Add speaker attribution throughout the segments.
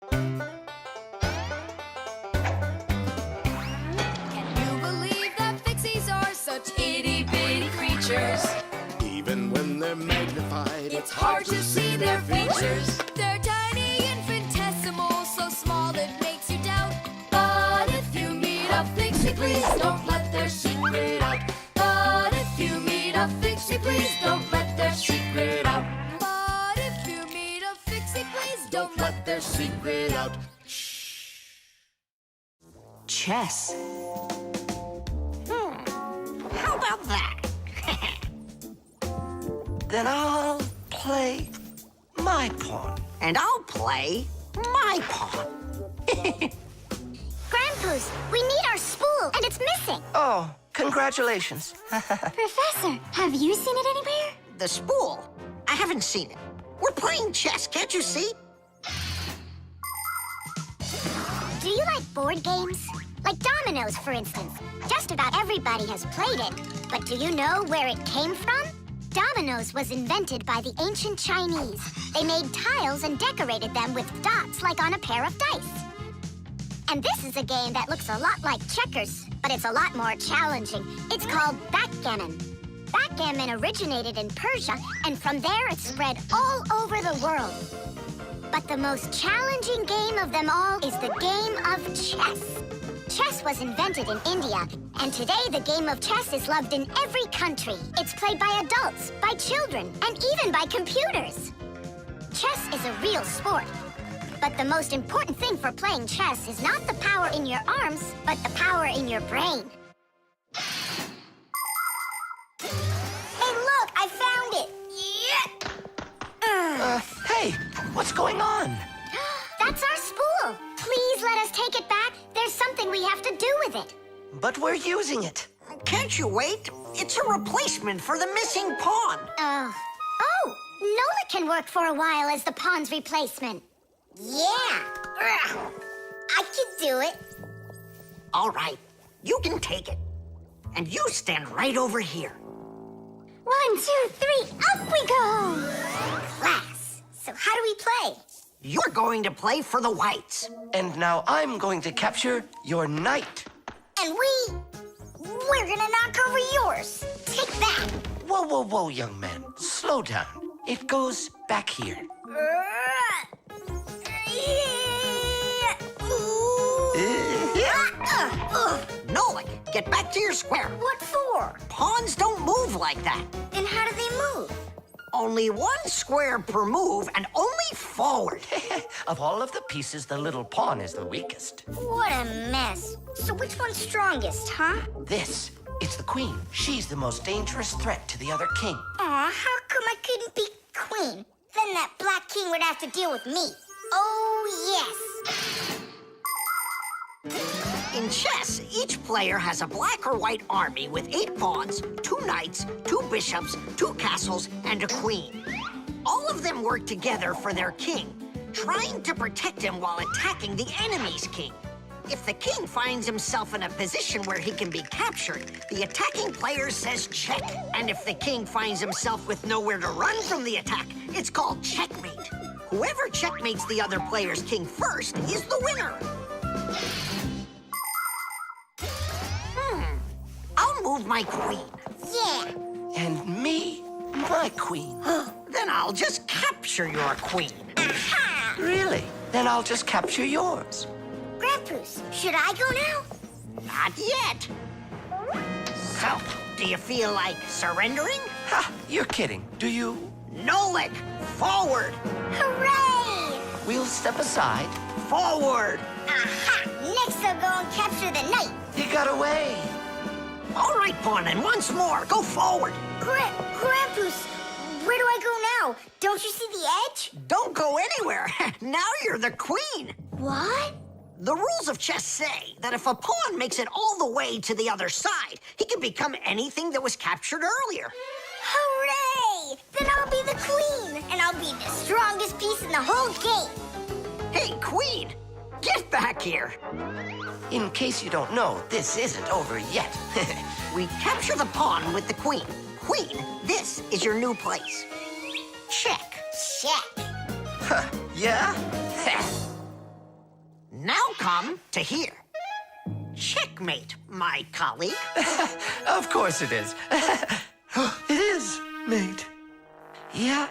Speaker 1: Can you believe that Fixies are such itty-bitty creatures?
Speaker 2: Even when they're magnified,
Speaker 1: It's hard to see their features. They're tiny, infinitesimal, so small it makes you doubt. But if you meet a Fixie, please don't let their secret out. But if you meet a Fixie, please don't let their secret out. But if you meet a Fixie, please don't let their secret out.
Speaker 3: Chess. How about that?
Speaker 4: Then I'll play my pawn.
Speaker 3: And I'll play my pawn.
Speaker 5: Grandpa's, we need our spool, and it's missing.
Speaker 4: Oh, congratulations.
Speaker 5: Professor, have you seen it anywhere?
Speaker 3: The spool? I haven't seen it. We're playing chess, can't you see?
Speaker 5: Do you like board games? Like dominoes, for instance. Just about everybody has played it. But do you know where it came from? Dominoes was invented by the ancient Chinese. They made tiles and decorated them with dots like on a pair of dice. And this is a game that looks a lot like checkers, but it's a lot more challenging. It's called backgammon. Backgammon originated in Persia, and from there it spread all over the world. But the most challenging game of them all is the game of chess. Chess was invented in India, and today the game of chess is loved in every country. It's played by adults, by children, and even by computers. Chess is a real sport. But the most important thing for playing chess is not the power in your arms, but the power in your brain. Hey, look, I found it! Yeah!
Speaker 4: Hey, what's going on?
Speaker 5: That's our spool. Please let us take it back. There's something we have to do with it.
Speaker 4: But we're using it.
Speaker 3: Can't you wait? It's a replacement for the missing pawn.
Speaker 5: Oh, Nolik can work for a while as the pawn's replacement. Yeah! I can do it.
Speaker 3: All right, you can take it. And you stand right over here.
Speaker 5: 1, 2, 3, up we go! Class. So how do we play?
Speaker 3: You're going to play for the whites.
Speaker 4: And now I'm going to capture your knight.
Speaker 5: And we're gonna knock over yours. Take that.
Speaker 4: Whoa, whoa, whoa, young man. Slow down. It goes back here.
Speaker 3: Nolik, get back to your square.
Speaker 5: What for?
Speaker 3: Pawns don't move like that.
Speaker 5: And how do they move?
Speaker 3: Only one square per move and only forward.
Speaker 4: Of all of the pieces, the little pawn is the weakest.
Speaker 5: What a mess. So which one's strongest, huh?
Speaker 4: This, it's the queen. She's the most dangerous threat to the other king.
Speaker 5: Aw, how come I couldn't be queen? Then that black king would have to deal with me. Oh, yes.
Speaker 3: In chess, each player has a black or white army with 8 pawns, 2 knights, 2 bishops, 2 castles, and a queen. All of them work together for their king, trying to protect him while attacking the enemy's king. If the king finds himself in a position where he can be captured, the attacking player says check. And if the king finds himself with nowhere to run from the attack, it's called checkmate. Whoever checkmates the other player's king first is the winner. I'll move my queen.
Speaker 5: Yeah.
Speaker 4: And me, my queen.
Speaker 3: Then I'll just capture your queen.
Speaker 4: Really? Then I'll just capture yours.
Speaker 5: Grandpa's, should I go now?
Speaker 3: Not yet. So, do you feel like surrendering?
Speaker 4: Ha! You're kidding. Do you?
Speaker 3: Nolik, forward!
Speaker 5: Hooray!
Speaker 4: We'll step aside.
Speaker 3: Forward!
Speaker 5: Aha! Next I'll go and capture the knight.
Speaker 4: You got away.
Speaker 3: All right, pawn, and once more, go forward.
Speaker 5: Grandpa's, where do I go now? Don't you see the edge?
Speaker 3: Don't go anywhere. Now you're the queen.
Speaker 5: What?
Speaker 3: The rules of chess say that if a pawn makes it all the way to the other side, he can become anything that was captured earlier.
Speaker 5: Hooray! Then I'll be the queen, and I'll be the strongest piece in the whole game.
Speaker 3: Hey, queen, get back here.
Speaker 4: In case you don't know, this isn't over yet.
Speaker 3: We capture the pawn with the queen. Queen, this is your new place. Check.
Speaker 5: Check.
Speaker 4: Yeah?
Speaker 3: come to here. Checkmate, my colleague.
Speaker 4: Of course it is. It is, mate. Yeah,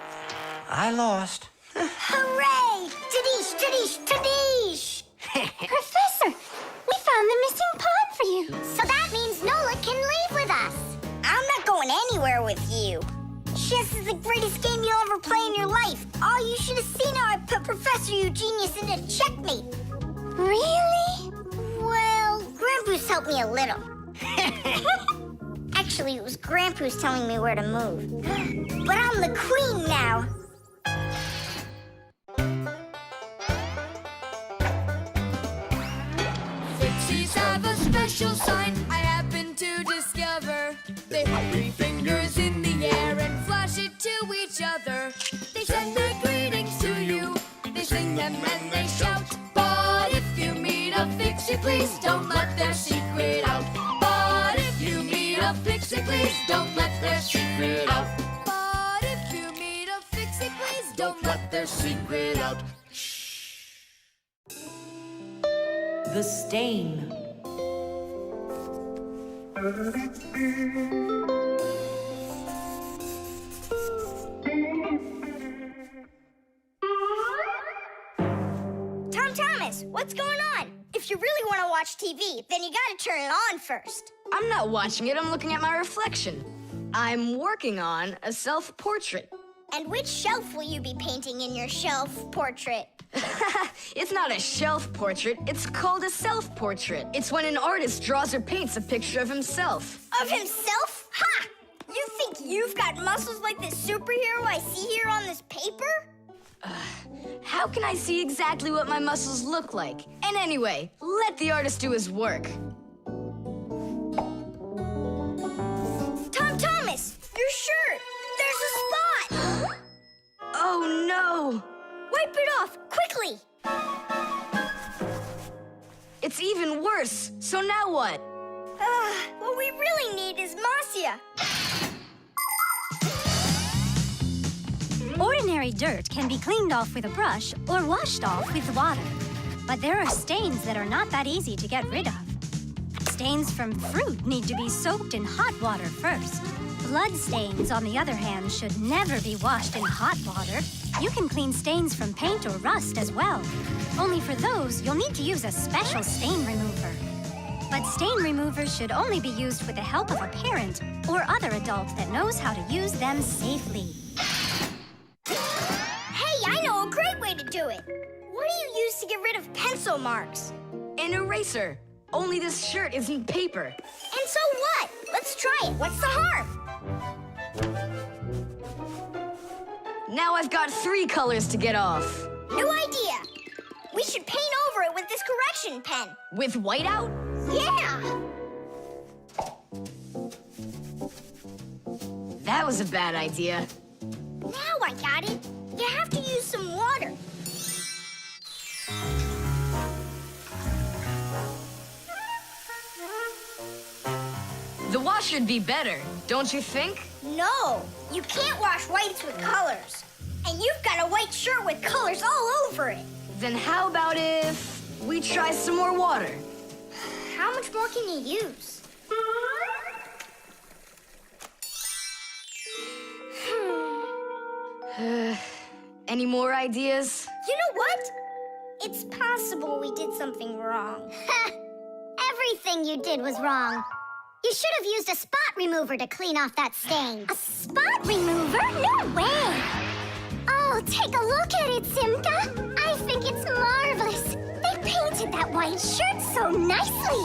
Speaker 4: I lost.
Speaker 5: Hooray! Tadish, tadish, tadish! Professor, we found the missing pawn for you. So that means Nolik can leave with us. I'm not going anywhere with you. Chess is the greatest game you'll ever play in your life. Oh, you should have seen how I put Professor Eugenius into checkmate. Really? Well, Grandpa's helped me a little. Actually, it was Grandpa's telling me where to move. But I'm the queen now.
Speaker 1: Fixies have a special sign I happen to discover. They have 3 fingers in the air and flash it to each other. They send their greetings to you. They sing them and they shout. But if you meet a Fixie, please don't let their secret out. But if you meet a Fixie, please don't let their secret out. But if you meet a Fixie, please don't let their secret out.
Speaker 6: The Stain.
Speaker 5: Tom Thomas, what's going on? If you really want to watch TV, then you gotta turn it on first.
Speaker 7: I'm not watching it, I'm looking at my reflection. I'm working on a self-portrait.
Speaker 5: And which shelf will you be painting in your shelf portrait?
Speaker 7: It's not a shelf portrait, it's called a self-portrait. It's when an artist draws or paints a picture of himself.
Speaker 5: Of himself? Ha! You think you've got muscles like this superhero I see here on this paper?
Speaker 7: How can I see exactly what my muscles look like? And anyway, let the artist do his work.
Speaker 5: Tom Thomas, your shirt! There's a spot!
Speaker 7: Oh no!
Speaker 5: Wipe it off, quickly!
Speaker 7: It's even worse, so now what?
Speaker 5: What we really need is Marcia.
Speaker 8: Ordinary dirt can be cleaned off with a brush or washed off with water. But there are stains that are not that easy to get rid of. Stains from fruit need to be soaked in hot water first. Blood stains, on the other hand, should never be washed in hot water. You can clean stains from paint or rust as well. Only for those, you'll need to use a special stain remover. But stain removers should only be used with the help of a parent or other adult that knows how to use them safely.
Speaker 5: Hey, I know a great way to do it. What do you use to get rid of pencil marks?
Speaker 7: An eraser. Only this shirt isn't paper.
Speaker 5: And so what? Let's try it. What's the harm?
Speaker 7: Now I've got 3 colors to get off.
Speaker 5: New idea. We should paint over it with this correction pen.
Speaker 7: With whiteout?
Speaker 5: Yeah!
Speaker 7: That was a bad idea.
Speaker 5: Now I got it. You have to use some water.
Speaker 7: The wash should be better, don't you think?
Speaker 5: No, you can't wash whites with colors. And you've got a white shirt with colors all over it.
Speaker 7: Then how about if we try some more water?
Speaker 5: How much more can you use?
Speaker 7: Any more ideas?
Speaker 5: You know what? It's possible we did something wrong.
Speaker 8: Everything you did was wrong. You should have used a spot remover to clean off that stain.
Speaker 5: A spot remover? No way!
Speaker 8: Oh, take a look at it, Simka. I think it's marvelous. They painted that white shirt so nicely.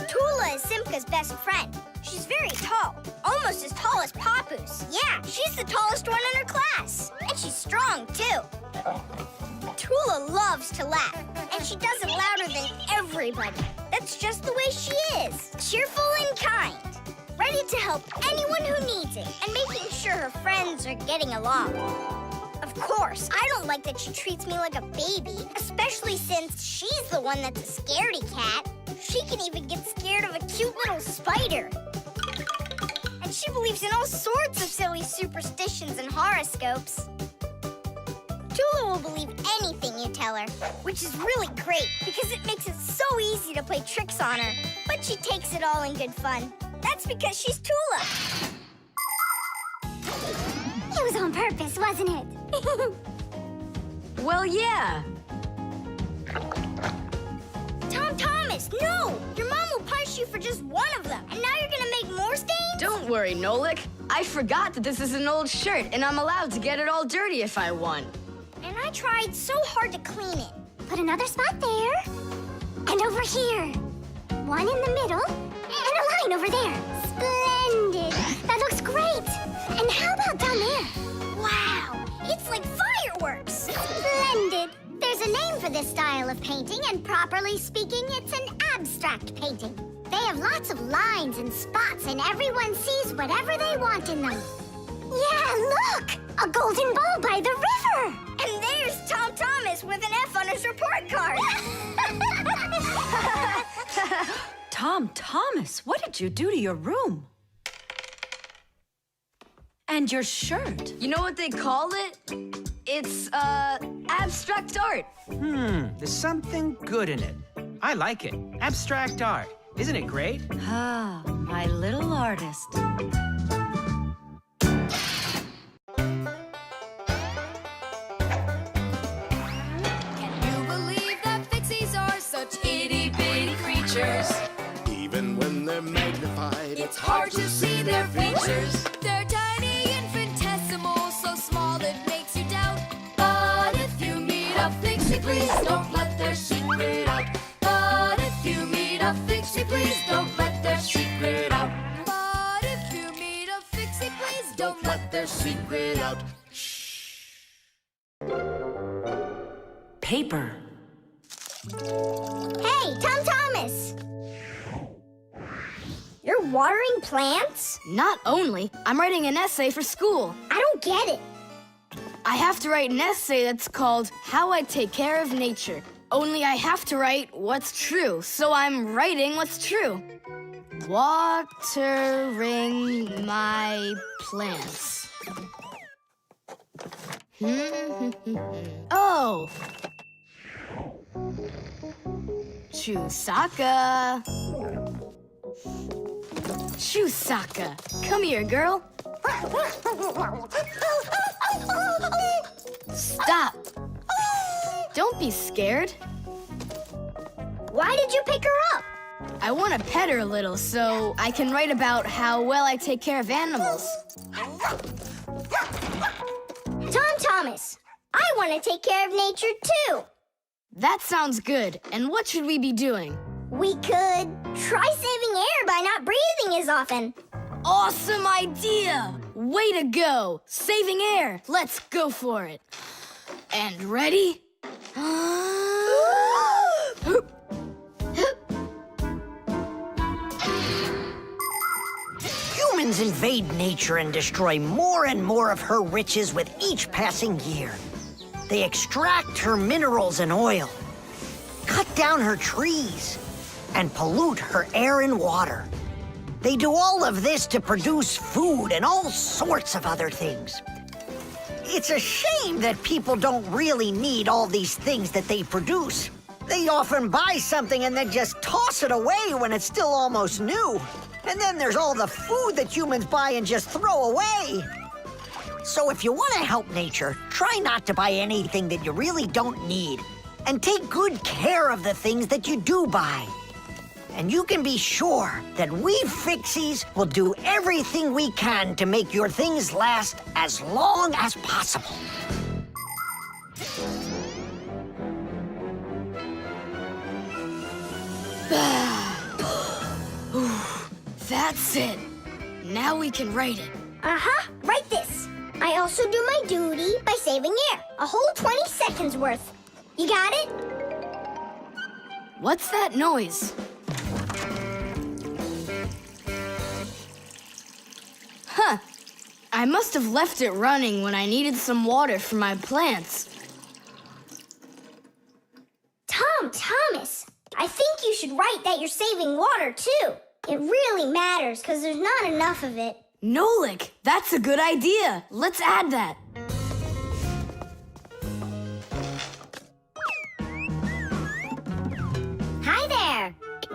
Speaker 5: Tula is Simka's best friend. She's very tall, almost as tall as Papoose. Yeah, she's the tallest one in her class. And she's strong, too. Tula loves to laugh, and she does it louder than everybody. That's just the way she is. Cheerful and kind. Ready to help anyone who needs it, and making sure her friends are getting along. Of course, I don't like that she treats me like a baby, especially since she's the one that's a scaredy cat. She can even get scared of a cute little spider. And she believes in all sorts of silly superstitions and horoscopes. Tula will believe anything you tell her. Which is really great, because it makes it so easy to play tricks on her. But she takes it all in good fun. That's because she's Tula. It was on purpose, wasn't it?
Speaker 7: Well, yeah.
Speaker 5: Tom Thomas, no! Your mom will punish you for just one of them. And now you're gonna make more stains?
Speaker 7: Don't worry, Nolik. I forgot that this is an old shirt, and I'm allowed to get it all dirty if I want.
Speaker 5: And I tried so hard to clean it. Put another spot there. And over here. One in the middle. And a line over there. Splendid. That looks great. And how about down there? Wow. It's like fireworks. Splendid. There's a name for this style of painting, and properly speaking, it's an abstract painting. They have lots of lines and spots, and everyone sees whatever they want in them. Yeah, look! A golden ball by the river! And there's Tom Thomas with an F on his report card!
Speaker 6: Tom Thomas, what did you do to your room? And your shirt?
Speaker 7: You know what they call it? It's, abstract art.
Speaker 9: There's something good in it. I like it. Abstract art. Isn't it great?
Speaker 6: Ah, my little artist.
Speaker 1: Can you believe that Fixies are such itty-bitty creatures?
Speaker 2: Even when they're magnified,
Speaker 1: It's hard to see their features. They're tiny, infinitesimal, so small it makes you doubt. But if you meet a Fixie, please don't let their secret out. But if you meet a Fixie, please don't let their secret out. But if you meet a Fixie, please don't let their secret out.
Speaker 6: Paper.
Speaker 5: Hey, Tom Thomas! You're watering plants?
Speaker 7: Not only, I'm writing an essay for school.
Speaker 5: I don't get it.
Speaker 7: I have to write an essay that's called How I Take Care of Nature. Only I have to write what's true, so I'm writing what's true. Watering my plants. Oh! Chusaka. Chusaka, come here, girl. Stop. Don't be scared.
Speaker 5: Why did you pick her up?
Speaker 7: I want to pet her a little so I can write about how well I take care of animals.
Speaker 5: Tom Thomas, I want to take care of nature too.
Speaker 7: That sounds good. And what should we be doing?
Speaker 5: We could try saving air by not breathing as often.
Speaker 7: Awesome idea! Way to go! Saving air! Let's go for it. And ready?
Speaker 3: Humans invade nature and destroy more and more of her riches with each passing year. They extract her minerals and oil, cut down her trees, and pollute her air and water. They do all of this to produce food and all sorts of other things. It's a shame that people don't really need all these things that they produce. They often buy something and then just toss it away when it's still almost new. And then there's all the food that humans buy and just throw away. So if you want to help nature, try not to buy anything that you really don't need. And take good care of the things that you do buy. And you can be sure that we Fixies will do everything we can to make your things last as long as possible.
Speaker 7: That's it. Now we can write it.
Speaker 5: Write this. I also do my duty by saving air. A whole 20 seconds worth. You got it?
Speaker 7: What's that noise? Huh. I must have left it running when I needed some water for my plants.
Speaker 5: Tom Thomas, I think you should write that you're saving water too. It really matters because there's not enough of it.
Speaker 7: Nolik, that's a good idea. Let's add that.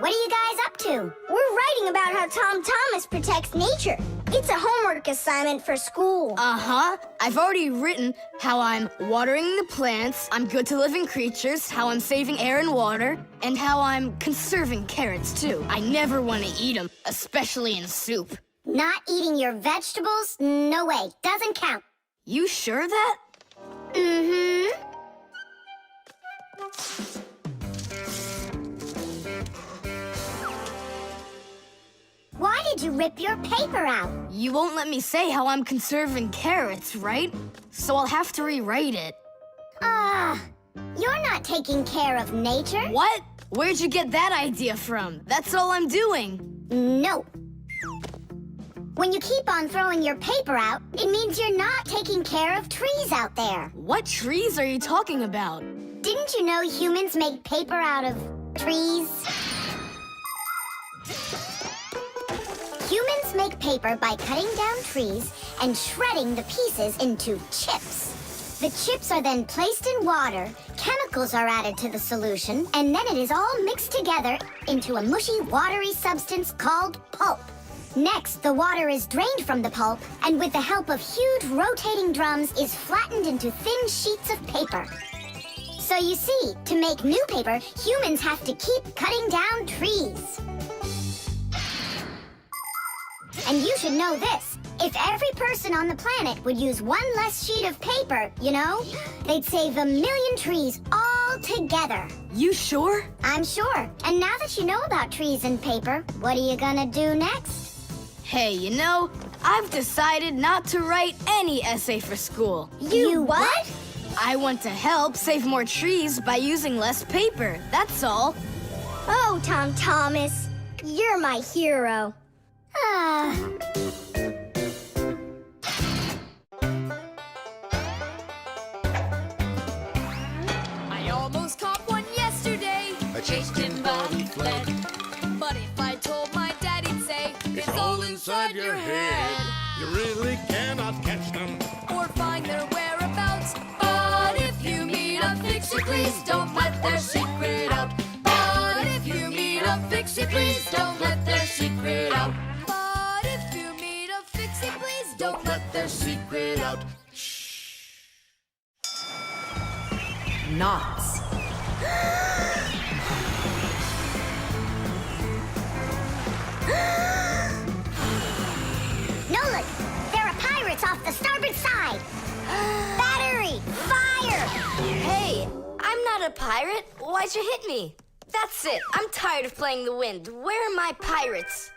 Speaker 5: What are you guys up to?
Speaker 10: We're writing about how Tom Thomas protects nature. It's a homework assignment for school.
Speaker 7: Uh-huh. I've already written how I'm watering the plants, I'm good to living creatures, how I'm saving air and water, and how I'm conserving carrots, too. I never want to eat them, especially in soup.
Speaker 5: Not eating your vegetables? No way. Doesn't count.
Speaker 7: You sure of that?
Speaker 5: Mm-hmm. Why did you rip your paper out?
Speaker 7: You won't let me say how I'm conserving carrots, right? So I'll have to rewrite it.
Speaker 5: You're not taking care of nature.
Speaker 7: What? Where'd you get that idea from? That's all I'm doing.
Speaker 5: No. When you keep on throwing your paper out, it means you're not taking care of trees out there.
Speaker 7: What trees are you talking about?
Speaker 5: Didn't you know humans make paper out of trees? Humans make paper by cutting down trees and shredding the pieces into chips. The chips are then placed in water, chemicals are added to the solution, and then it is all mixed together into a mushy, watery substance called pulp. Next, the water is drained from the pulp, and with the help of huge rotating drums is flattened into thin sheets of paper. So you see, to make new paper, humans have to keep cutting down trees. And you should know this. If every person on the planet would use one less sheet of paper, you know, they'd save 1 million trees all together.
Speaker 7: You sure?
Speaker 5: I'm sure. And now that you know about trees and paper, what are you gonna do next?
Speaker 7: Hey, you know, I've decided not to write any essay for school.
Speaker 5: You what?
Speaker 7: I want to help save more trees by using less paper, that's all.
Speaker 10: Oh, Tom Thomas, you're my hero.
Speaker 1: I almost caught one yesterday.
Speaker 2: I chased him, but he fled.
Speaker 1: But if I told my dad, he'd say,
Speaker 2: It's all inside your head. You really cannot catch them.
Speaker 1: Or find their whereabouts. But if you meet a Fixie, please don't let their secret out. But if you meet a Fixie, please don't let their secret out. But if you meet a Fixie, please don't let their secret out.
Speaker 6: Knots.
Speaker 5: Nolik, there are pirates off the starboard side. Battery, fire!
Speaker 11: Hey, I'm not a pirate. Why'd you hit me? That's it. I'm tired of playing the wind. Where are my pirates?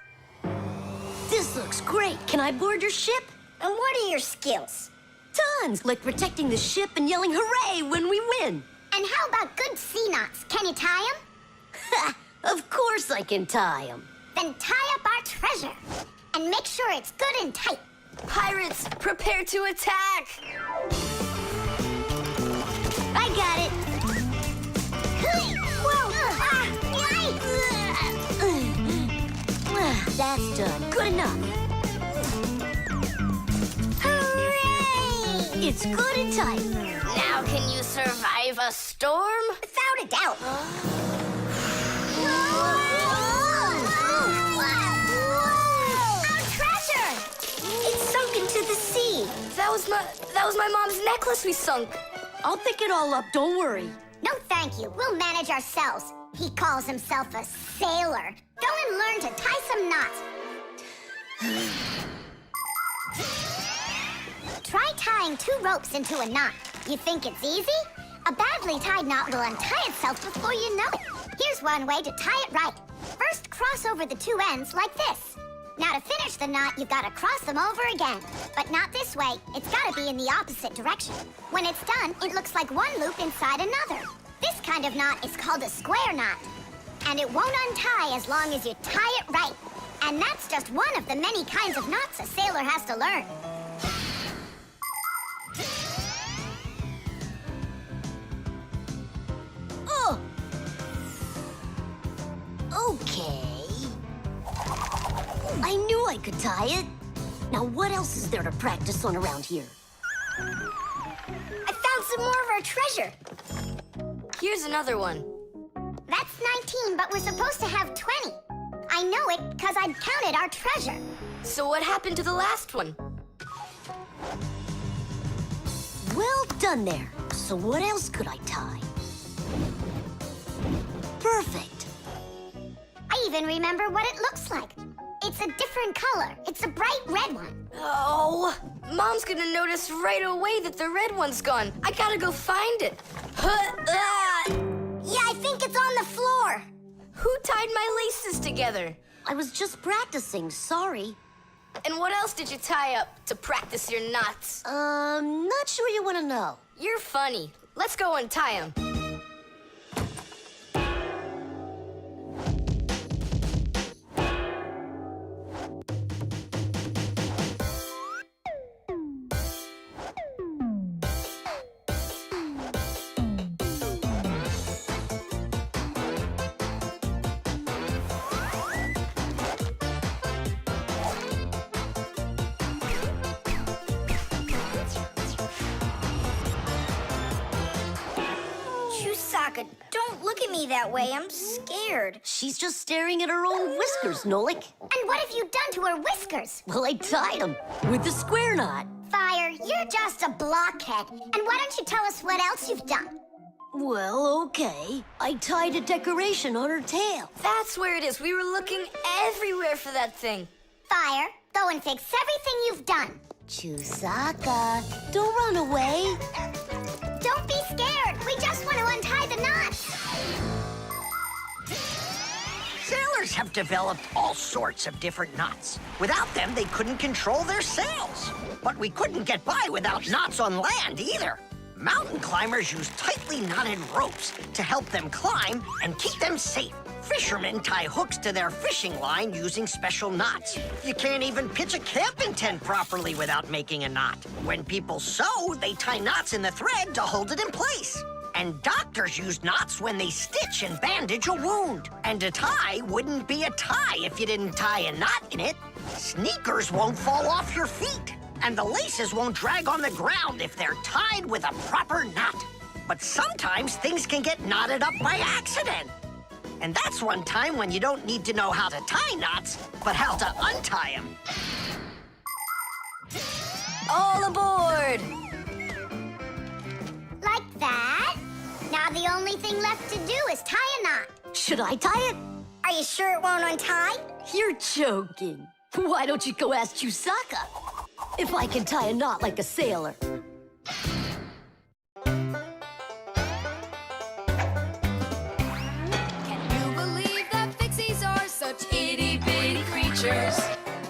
Speaker 12: This looks great. Can I board your ship?
Speaker 10: And what are your skills?
Speaker 12: Tons, like protecting the ship and yelling hooray when we win.
Speaker 5: And how about good sea knots? Can you tie them?
Speaker 12: Ha! Of course I can tie them.
Speaker 5: Then tie up our treasure. And make sure it's good and tight.
Speaker 11: Pirates, prepare to attack!
Speaker 5: I got it. Whoa!
Speaker 12: That's done. Good enough.
Speaker 5: Hooray!
Speaker 12: It's good and tight.
Speaker 11: Now can you survive a storm?
Speaker 5: Without a doubt. Our treasure!
Speaker 10: It's sunk into the sea.
Speaker 11: That was my mom's necklace we sunk.
Speaker 12: I'll pick it all up, don't worry.
Speaker 5: No, thank you. We'll manage ourselves. He calls himself a sailor. Go and learn to tie some knots. Try tying 2 ropes into a knot. You think it's easy? A badly tied knot will untie itself before you know it. Here's one way to tie it right. First, cross over the 2 ends like this. Now to finish the knot, you've got to cross them over again. But not this way. It's got to be in the opposite direction. When it's done, it looks like one loop inside another. This kind of knot is called a square knot. And it won't untie as long as you tie it right. And that's just one of the many kinds of knots a sailor has to learn.
Speaker 12: Oh! Okay. I knew I could tie it. Now what else is there to practice on around here?
Speaker 10: I found some more of our treasure.
Speaker 11: Here's another one.
Speaker 5: That's 19, but we're supposed to have 20. I know it because I counted our treasure.
Speaker 11: So what happened to the last one?
Speaker 12: Well done there. So what else could I tie? Perfect.
Speaker 5: I even remember what it looks like. It's a different color. It's a bright red one.
Speaker 11: Oh, Mom's gonna notice right away that the red one's gone. I gotta go find it.
Speaker 10: Yeah, I think it's on the floor.
Speaker 11: Who tied my laces together?
Speaker 12: I was just practicing, sorry.
Speaker 11: And what else did you tie up to practice your knots?
Speaker 12: Not sure you want to know.
Speaker 11: You're funny. Let's go untie them.
Speaker 10: Don't look at me that way. I'm scared.
Speaker 12: She's just staring at her own whiskers, Nolik.
Speaker 5: And what have you done to her whiskers?
Speaker 12: Well, I tied them with the square knot.
Speaker 5: Fire, you're just a blockhead. And why don't you tell us what else you've done?
Speaker 12: Well, okay. I tied a decoration on her tail.
Speaker 11: That's where it is. We were looking everywhere for that thing.
Speaker 5: Fire, go and fix everything you've done.
Speaker 12: Chusaka, don't run away.
Speaker 5: Don't be scared. We just want to untie the knots.
Speaker 3: Sailors have developed all sorts of different knots. Without them, they couldn't control their sails. But we couldn't get by without knots on land either. Mountain climbers use tightly knotted ropes to help them climb and keep them safe. Fishermen tie hooks to their fishing line using special knots. You can't even pitch a camping tent properly without making a knot. When people sew, they tie knots in the thread to hold it in place. And doctors use knots when they stitch and bandage a wound. And a tie wouldn't be a tie if you didn't tie a knot in it. Sneakers won't fall off your feet. And the laces won't drag on the ground if they're tied with a proper knot. But sometimes things can get knotted up by accident. And that's one time when you don't need to know how to tie knots, but how to untie them.
Speaker 11: All aboard!
Speaker 5: Like that. Now the only thing left to do is tie a knot.
Speaker 12: Should I tie it?
Speaker 10: Are you sure it won't untie?
Speaker 12: You're joking. Why don't you go ask Chusaka if I can tie a knot like a sailor?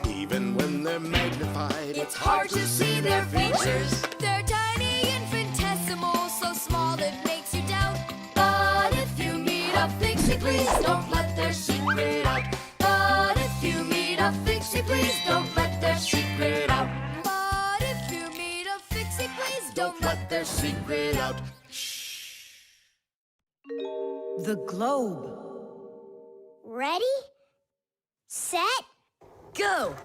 Speaker 2: Even when they're magnified,
Speaker 1: it's hard to see their features. They're tiny, infinitesimal, so small it makes you doubt. But if you meet a Fixie, please don't let their secret out. But if you meet a Fixie, please don't let their secret out. But if you meet a Fixie, please don't let their secret out.
Speaker 6: The globe.
Speaker 10: Ready? Set?
Speaker 11: Go!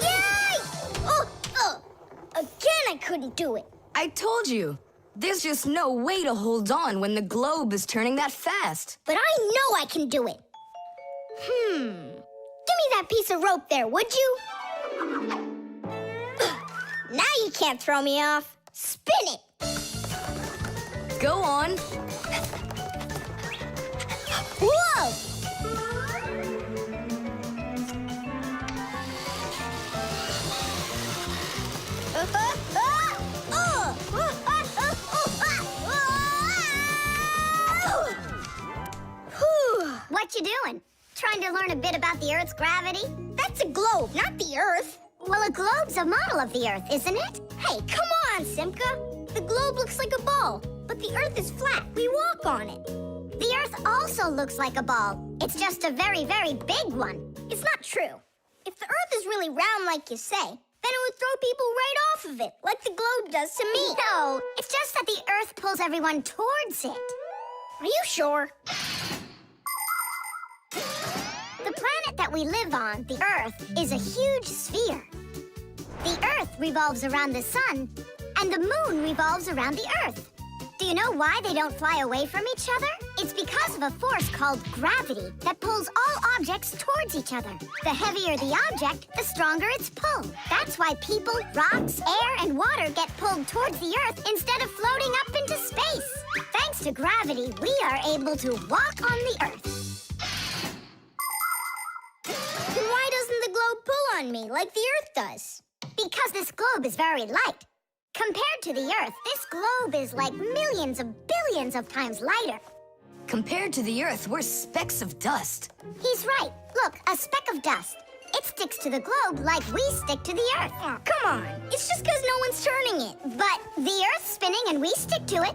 Speaker 10: Yay! Again, I couldn't do it.
Speaker 11: I told you. There's just no way to hold on when the globe is turning that fast.
Speaker 10: But I know I can do it. Give me that piece of rope there, would you? Now you can't throw me off. Spin it.
Speaker 11: Go on.
Speaker 10: Whoa!
Speaker 5: What you doing? Trying to learn a bit about the Earth's gravity?
Speaker 10: That's a globe, not the Earth.
Speaker 5: Well, a globe's a model of the Earth, isn't it?
Speaker 10: Hey, come on, Simka. The globe looks like a ball, but the Earth is flat. We walk on it.
Speaker 5: The Earth also looks like a ball. It's just a very, very big one.
Speaker 10: It's not true. If the Earth is really round like you say, then it would throw people right off of it, like the globe does to me.
Speaker 5: No, it's just that the Earth pulls everyone towards it.
Speaker 10: Are you sure?
Speaker 5: The planet that we live on, the Earth, is a huge sphere. The Earth revolves around the sun, and the moon revolves around the Earth. Do you know why they don't fly away from each other? It's because of a force called gravity that pulls all objects towards each other. The heavier the object, the stronger its pull. That's why people, rocks, air, and water get pulled towards the Earth instead of floating up into space. Thanks to gravity, we are able to walk on the Earth.
Speaker 10: Then why doesn't the globe pull on me like the Earth does?
Speaker 5: Because this globe is very light. Compared to the Earth, this globe is like millions of billions of times lighter.
Speaker 7: Compared to the Earth, we're specks of dust.
Speaker 5: He's right. Look, a speck of dust. It sticks to the globe like we stick to the Earth.
Speaker 10: Oh, come on. It's just because no one's turning it.
Speaker 5: But the Earth's spinning and we stick to it.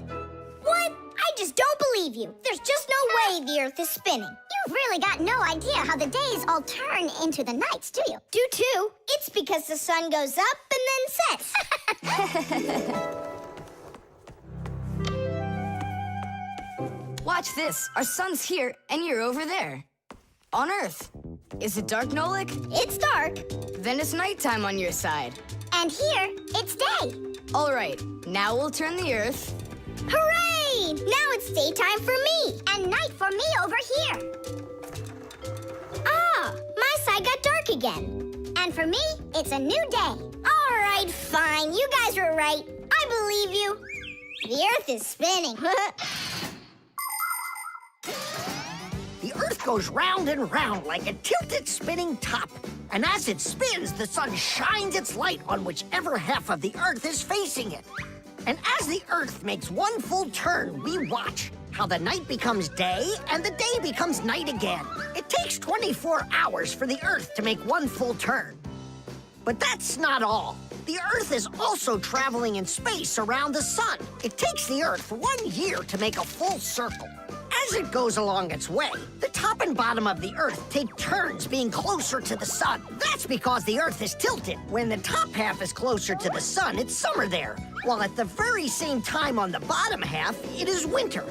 Speaker 10: What? I just don't believe you. There's just no way the Earth is spinning.
Speaker 5: You've really got no idea how the days all turn into the nights, do you?
Speaker 10: Do too. It's because the sun goes up and then sets.
Speaker 7: Watch this. Our sun's here, and you're over there. On Earth. Is it dark, Nolik?
Speaker 10: It's dark.
Speaker 7: Then it's nighttime on your side.
Speaker 5: And here, it's day.
Speaker 7: All right, now we'll turn the Earth.
Speaker 10: Hooray! Now it's daytime for me.
Speaker 5: And night for me over here.
Speaker 10: Ah, my side got dark again.
Speaker 5: And for me, it's a new day.
Speaker 10: All right, fine. You guys were right. I believe you. The Earth is spinning.
Speaker 3: The Earth goes round and round like a tilted spinning top. And as it spins, the sun shines its light on whichever half of the Earth is facing it. And as the Earth makes one full turn, we watch how the night becomes day and the day becomes night again. It takes 24 hours for the Earth to make one full turn. But that's not all. The Earth is also traveling in space around the sun. It takes the Earth 1 year to make a full circle. As it goes along its way, the top and bottom of the Earth take turns being closer to the sun. That's because the Earth is tilted. When the top half is closer to the sun, it's summer there, while at the very same time on the bottom half, it is winter.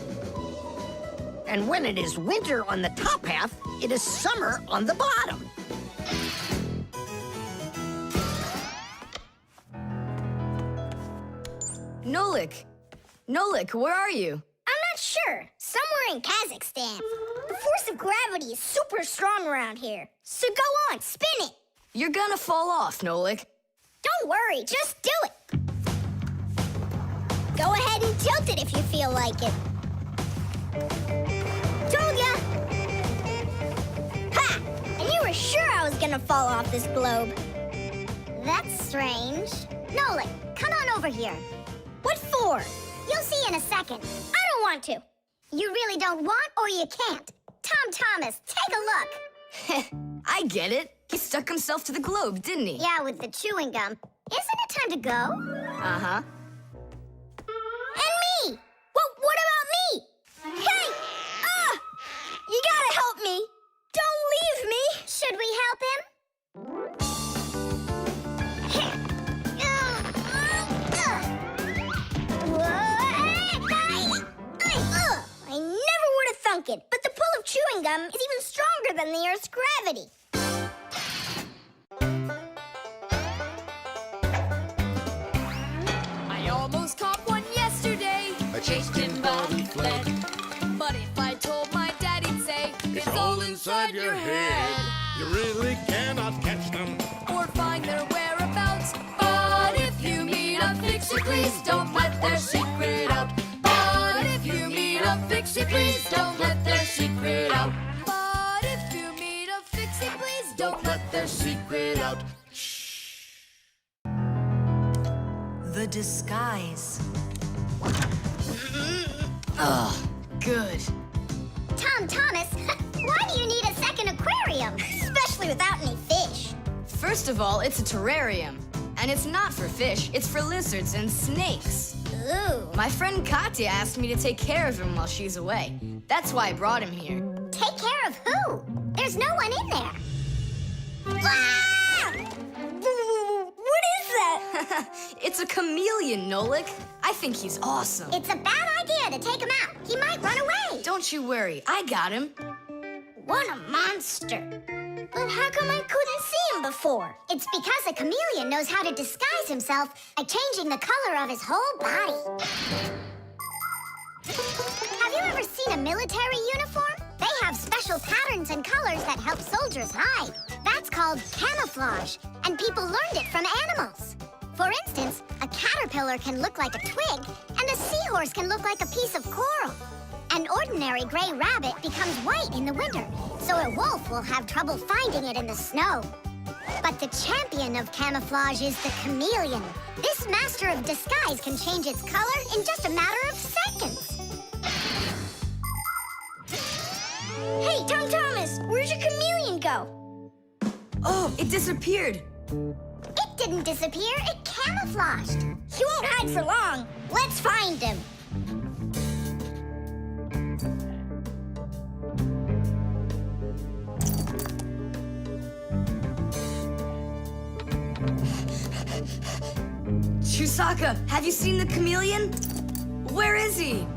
Speaker 3: And when it is winter on the top half, it is summer on the bottom.
Speaker 7: Nolik, where are you?
Speaker 10: I'm not sure. Somewhere in Kazakhstan. The force of gravity is super strong around here. So go on, spin it.
Speaker 7: You're gonna fall off, Nolik.
Speaker 10: Don't worry, just do it. Go ahead and tilt it if you feel like it. Told ya! Ha! And you were sure I was gonna fall off this globe.
Speaker 5: That's strange. Nolik, come on over here.
Speaker 10: What for?
Speaker 5: You'll see in a second.
Speaker 10: I don't want to.
Speaker 5: You really don't want or you can't. Tom Thomas, take a look.
Speaker 7: I get it. He stuck himself to the globe, didn't he?
Speaker 5: Yeah, with the chewing gum. Isn't it time to go?
Speaker 7: Uh-huh.
Speaker 10: And me! What about me? Hey! You gotta help me! Don't leave me!
Speaker 5: Should we help him?
Speaker 10: I never would have thunk it, but the pull of chewing gum is even stronger than the Earth's gravity.
Speaker 1: I almost caught one yesterday.
Speaker 2: I chased him, but he fled.
Speaker 1: But if I told my dad, he'd say,
Speaker 2: It's all inside your head. You really cannot catch them.
Speaker 1: Or find their whereabouts. But if you meet a Fixie, please don't let their secret out. But if you meet a Fixie, please don't let their secret out. But if you meet a Fixie, please don't let their secret out.
Speaker 6: The disguise.
Speaker 7: Ugh, good.
Speaker 5: Tom Thomas, why do you need a second aquarium?
Speaker 10: Especially without any fish.
Speaker 7: First of all, it's a terrarium. And it's not for fish, it's for lizards and snakes.
Speaker 10: Ooh.
Speaker 7: My friend Katya asked me to take care of him while she's away. That's why I brought him here.
Speaker 5: Take care of who? There's no one in there.
Speaker 10: Ah! What is that?
Speaker 7: It's a chameleon, Nolik. I think he's awesome.
Speaker 5: It's a bad idea to take him out. He might run away.
Speaker 7: Don't you worry, I got him.
Speaker 10: What a monster. But how come I couldn't see him them before.
Speaker 5: It's because a chameleon knows how to disguise himself by changing the color of his whole body. Have you ever seen a military uniform? They have special patterns and colors that help soldiers hide. That's called camouflage, and people learned it from animals. For instance, a caterpillar can look like a twig, and a seahorse can look like a piece of coral. An ordinary gray rabbit becomes white in the winter, so a wolf will have trouble finding it in the snow. But the champion of camouflage is the chameleon. This master of disguise can change its color in just a matter of seconds.
Speaker 10: Hey, Tom Thomas, where'd your chameleon go?
Speaker 6: Oh, it disappeared.
Speaker 5: It didn't disappear, it camouflaged.
Speaker 10: He won't hide for long. Let's find him.
Speaker 6: Chusaka, have you seen the chameleon? Where is he?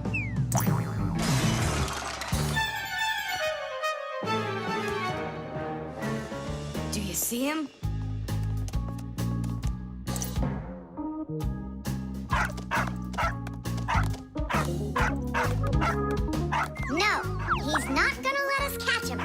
Speaker 6: Do you see him?
Speaker 5: No, he's not gonna let us catch him.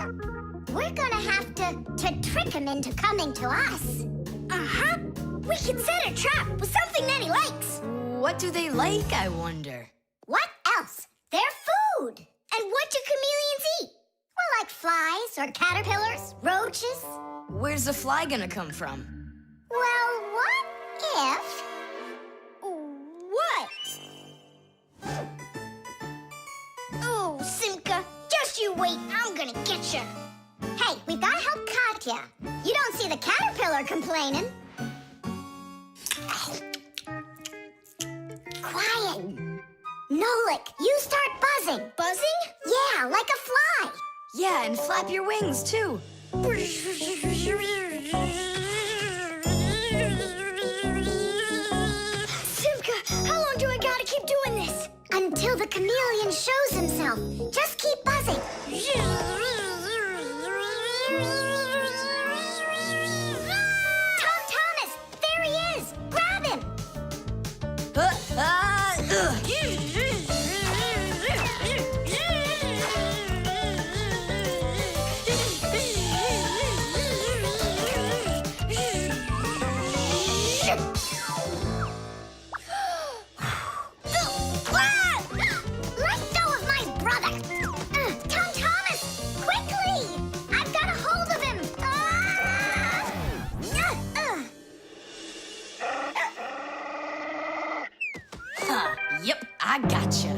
Speaker 5: We're gonna have to trick him into coming to us.
Speaker 10: Uh-huh. We can set a trap with something that he likes.
Speaker 6: What do they like, I wonder?
Speaker 5: What else? They're food.
Speaker 10: And what do chameleons eat?
Speaker 5: Well, like flies or caterpillars, roaches.
Speaker 6: Where's the fly gonna come from?
Speaker 5: Well, what if...
Speaker 10: What? Oh, Simka, just you wait. I'm gonna get you.
Speaker 5: Hey, we've gotta help Katya. You don't see the caterpillar complaining. Quiet. Nolik, you start buzzing.
Speaker 10: Buzzing?
Speaker 5: Yeah, like a fly.
Speaker 6: Yeah, and flap your wings, too.
Speaker 10: Simka, how long do I gotta keep doing this?
Speaker 5: Until the chameleon shows himself. Just keep buzzing. Tom Thomas, there he is. Grab him. Let go of my brother. Tom Thomas, quickly. I've got a hold of him.
Speaker 6: Yep, I gotcha.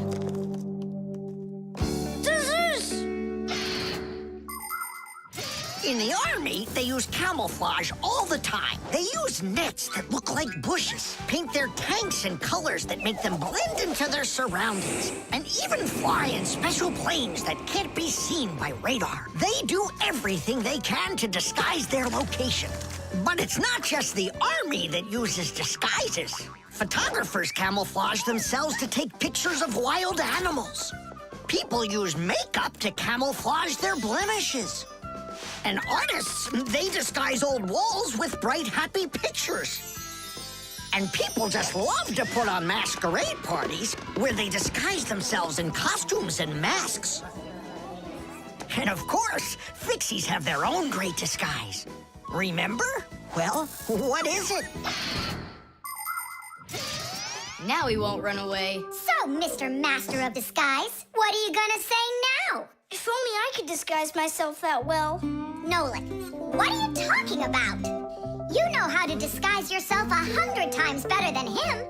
Speaker 3: In the army, they use camouflage all the time. They use nets that look like bushes, paint their tanks in colors that make them blend into their surroundings, and even fly in special planes that can't be seen by radar. They do everything they can to disguise their location. But it's not just the army that uses disguises. Photographers camouflage themselves to take pictures of wild animals. People use makeup to camouflage their blemishes. And artists, they disguise old walls with bright, happy pictures. And people just love to put on masquerade parties where they disguise themselves in costumes and masks. And of course, Fixies have their own great disguise. Remember? Well, what is it?
Speaker 7: Now he won't run away.
Speaker 5: So, Mr. Master of Disguise, what are you gonna say now?
Speaker 10: If only I could disguise myself that well.
Speaker 5: Nolik, what are you talking about? You know how to disguise yourself 100 times better than him.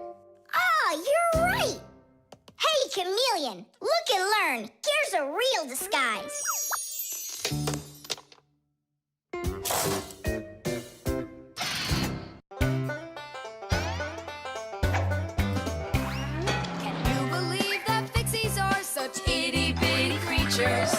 Speaker 10: You're right. Hey, Chameleon, look and learn. Here's a real disguise.
Speaker 1: Can you believe that Fixies are such itty-bitty creatures?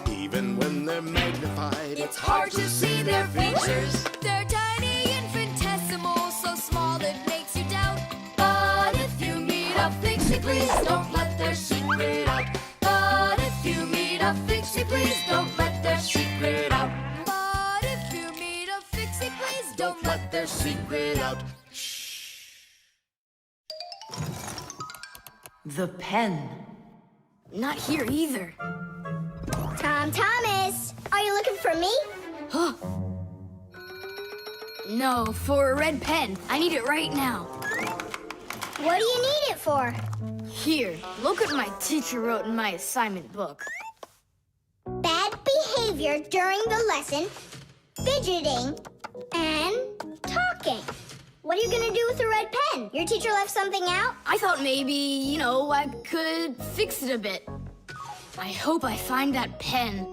Speaker 2: Even when they're magnified,
Speaker 1: It's hard to see their features. They're tiny, infinitesimal, so small it makes you doubt. But if you meet a Fixie, please don't let their secret out. But if you meet a Fixie, please don't let their secret out. But if you meet a Fixie, please
Speaker 2: secret out.
Speaker 6: The pen.
Speaker 7: Not here either.
Speaker 10: Tom Thomas, are you looking for me?
Speaker 7: Huh? No, for a red pen. I need it right now.
Speaker 10: What do you need it for?
Speaker 7: Here, look what my teacher wrote in my assignment book.
Speaker 10: Bad behavior during the lesson, fidgeting, and talking. What are you gonna do with a red pen? Your teacher left something out?
Speaker 7: I thought maybe, I could fix it a bit. I hope I find that pen.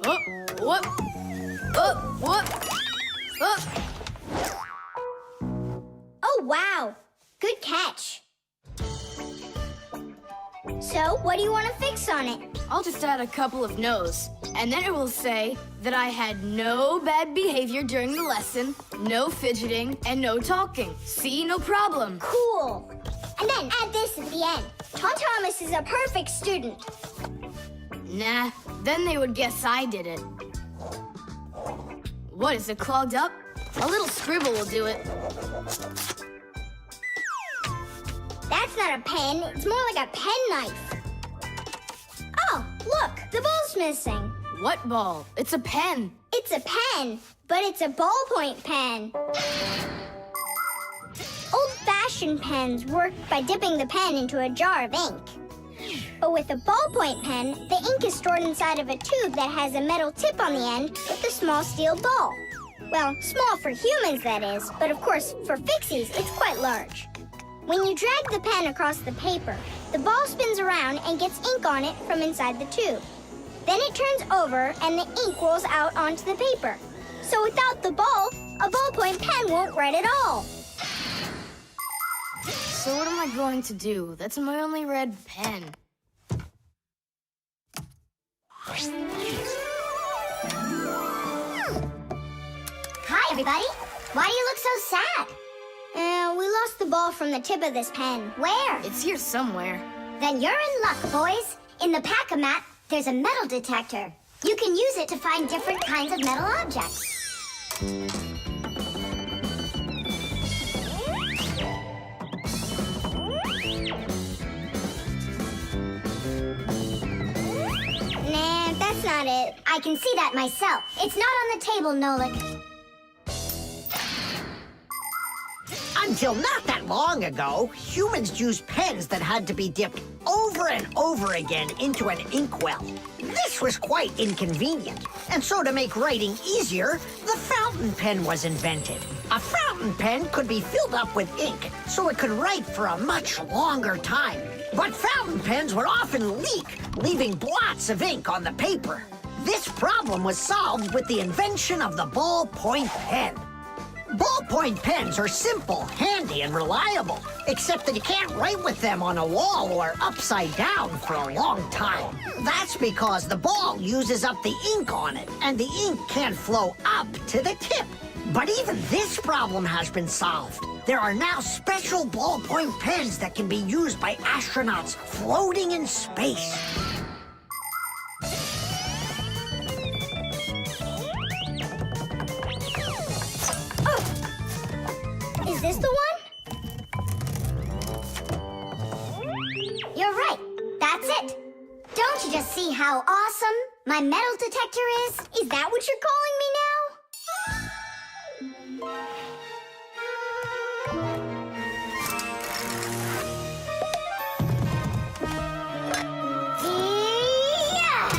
Speaker 7: Oh, whoop. Oh, whoop. Oh.
Speaker 10: Oh, wow. Good catch. So, what do you want to fix on it?
Speaker 7: I'll just add a couple of no's, and then it will say that I had no bad behavior during the lesson, no fidgeting, and no talking. See, no problem.
Speaker 10: Cool. And then add this at the end. Tom Thomas is a perfect student.
Speaker 7: Nah, then they would guess I did it. What, is it clogged up? A little scribble will do it.
Speaker 10: That's not a pen, it's more like a penknife. Oh, look, the ball's missing.
Speaker 7: What ball? It's a pen.
Speaker 10: It's a pen, but it's a ballpoint pen. Old-fashioned pens work by dipping the pen into a jar of ink. But with a ballpoint pen, the ink is stored inside of a tube that has a metal tip on the end with a small steel ball. Well, small for humans, that is, but of course, for Fixies, it's quite large. When you drag the pen across the paper, the ball spins around and gets ink on it from inside the tube. Then it turns over and the ink rolls out onto the paper. So without the ball, a ballpoint pen won't write at all.
Speaker 7: So what am I going to do? That's my only red pen.
Speaker 5: Hi, everybody. Why do you look so sad?
Speaker 10: We lost the ball from the tip of this pen.
Speaker 5: Where?
Speaker 7: It's here somewhere.
Speaker 5: Then you're in luck, boys. In the pack-a-mat, there's a metal detector. You can use it to find different kinds of metal objects.
Speaker 10: Nah, that's not it.
Speaker 5: I can see that myself. It's not on the table, Nolik.
Speaker 3: Until not that long ago, humans used pens that had to be dipped over and over again into an inkwell. This was quite inconvenient, and so to make writing easier, the fountain pen was invented. A fountain pen could be filled up with ink, so it could write for a much longer time. But fountain pens would often leak, leaving blots of ink on the paper. This problem was solved with the invention of the ballpoint pen. Ballpoint pens are simple, handy, and reliable, except that you can't write with them on a wall or upside down for a long time. That's because the ball uses up the ink on it, and the ink can't flow up to the tip. But even this problem has been solved. There are now special ballpoint pens that can be used by astronauts floating in space.
Speaker 10: Is this the one?
Speaker 5: You're right. That's it. Don't you just see how awesome my metal detector is?
Speaker 10: Is that what you're calling me now?
Speaker 5: Yeah!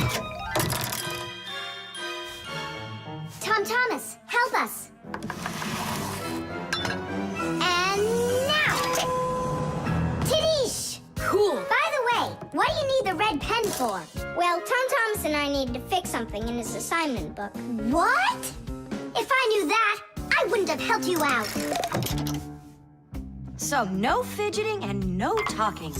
Speaker 5: Tom Thomas, help us. And now! Tidish!
Speaker 7: Cool.
Speaker 5: By the way, what do you need the red pen for?
Speaker 10: Well, Tom Thomas and I need to fix something in his assignment book.
Speaker 5: What? If I knew that, I wouldn't have helped you out.
Speaker 6: So no fidgeting and no talking.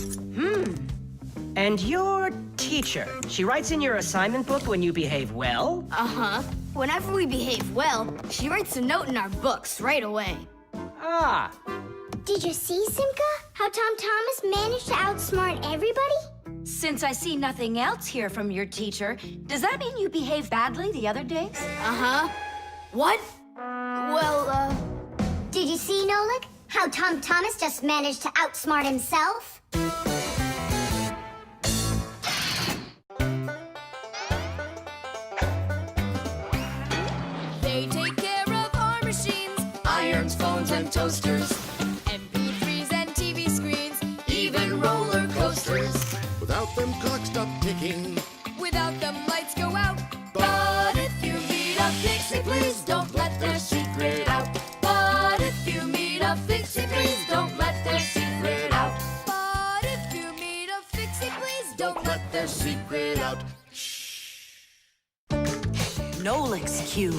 Speaker 9: And your teacher, she writes in your assignment book when you behave well?
Speaker 7: Uh-huh. Whenever we behave well, she writes a note in our books right away.
Speaker 9: Ah,
Speaker 10: Did you see, Simka? How Tom Thomas managed to outsmart everybody?
Speaker 6: Since I see nothing else here from your teacher, does that mean you behaved badly the other days?
Speaker 7: Uh-huh. What? Well,
Speaker 5: Did you see, Nolik? How Tom Thomas just managed to outsmart himself?
Speaker 1: They take care of our machines,
Speaker 2: Irons, phones, and toasters.
Speaker 1: MP3s and TV screens,
Speaker 2: Even roller coasters. Without them, clocks stop ticking.
Speaker 1: without them lights go out. But if you meet a Fixie, please don't let their secret out. But if you meet a Fixie, please don't let their secret out. But if you meet a Fixie, please don't let their secret out.
Speaker 6: Nolik's Cube.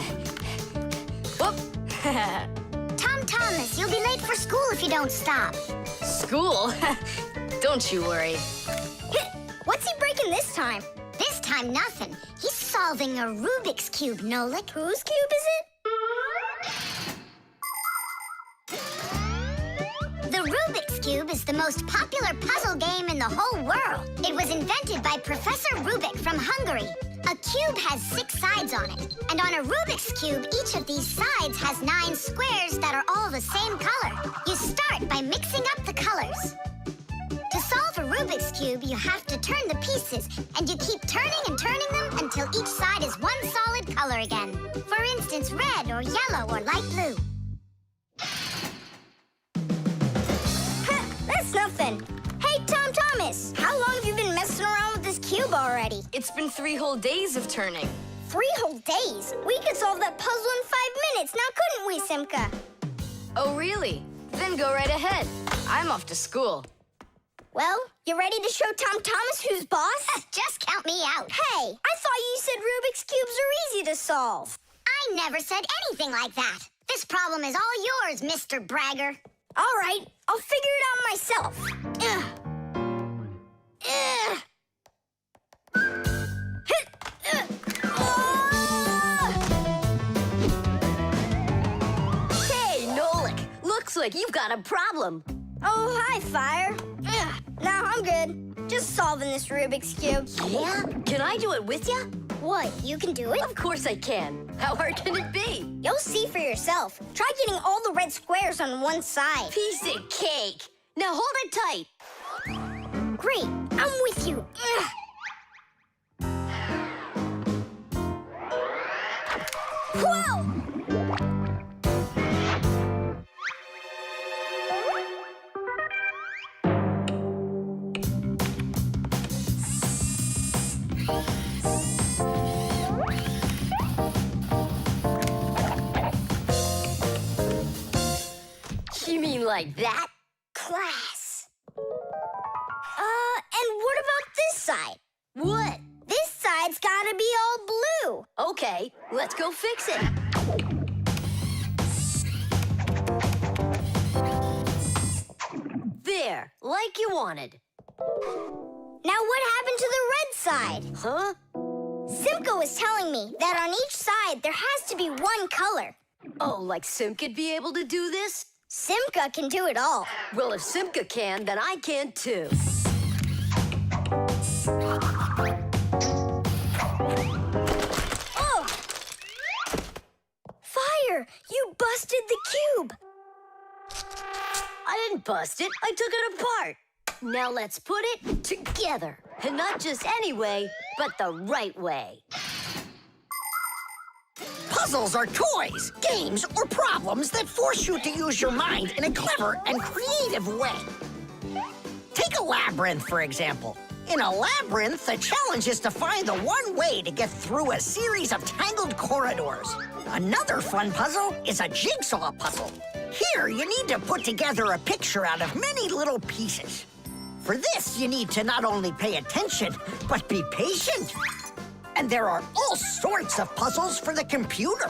Speaker 11: Whoop.
Speaker 5: Tom Thomas, you'll be late for school if you don't stop.
Speaker 11: School? Don't you worry.
Speaker 10: What's he breaking this time?
Speaker 5: This time, nothing. He's solving a Rubiks Cube, Nolik.
Speaker 10: Whose cube is it?
Speaker 5: The Rubiks Cube is the most popular puzzle game in the whole world. It was invented by Professor Rubik from Hungary. A cube has 6 sides on it. And on a Rubik's Cube, each of these sides has 9 squares that are all the same color. You start by mixing up the colors. To solve a Rubik's Cube, you have to turn the pieces, and you keep turning and turning them until each side is one solid color again. For instance, red or yellow or light blue.
Speaker 10: That's nothing. Hey, Tom Thomas, how long have you been messing around with this cube already?
Speaker 11: It's been 3 whole days of turning.
Speaker 10: 3 whole days? We could solve that puzzle in 5 minutes, now couldn't we, Simka?
Speaker 11: Oh, really? Then go right ahead. I'm off to school.
Speaker 10: Well, you ready to show Tom Thomas who's boss?
Speaker 5: Just count me out.
Speaker 10: Hey, I thought you said Rubik's Cubes are easy to solve.
Speaker 5: I never said anything like that. This problem is all yours, Mr. Bragger.
Speaker 10: All right, I'll figure it out myself. Ugh. Ugh. Hit.
Speaker 12: Hey, Nolik. Looks like you've got a problem.
Speaker 10: Oh, hi, Fire. Ugh. No, I'm good. Just solving this Rubik's Cube.
Speaker 12: Yeah? Can I do it with you?
Speaker 10: What, you can do it?
Speaker 12: Of course I can. How hard can it be?
Speaker 10: You'll see for yourself. Try getting all the red squares on one side.
Speaker 12: Piece of cake. Now hold it tight.
Speaker 10: Great, I'm with you. Ugh. Whoa!
Speaker 12: You mean like that?
Speaker 10: Class. And what about this side?
Speaker 12: What?
Speaker 10: This side's gotta be all blue.
Speaker 12: Okay, let's go fix it. There, like you wanted.
Speaker 10: Now what happened to the red side?
Speaker 12: Huh?
Speaker 10: Simka was telling me that on each side there has to be one color.
Speaker 12: Oh, like Simka'd be able to do this?
Speaker 10: Simka can do it all.
Speaker 12: Well, if Simka can, then I can too.
Speaker 10: Oh! Fire! You busted the cube!
Speaker 12: I didn't bust it. I took it apart. Now let's put it together. And not just any way, but the right way.
Speaker 3: Puzzles are toys, games, or problems that force you to use your mind in a clever and creative way. Take a labyrinth, for example. In a labyrinth, the challenge is to find the one way to get through a series of tangled corridors. Another fun puzzle is a jigsaw puzzle. Here, you need to put together a picture out of many little pieces. For this, you need to not only pay attention, but be patient. And there are all sorts of puzzles for the computer.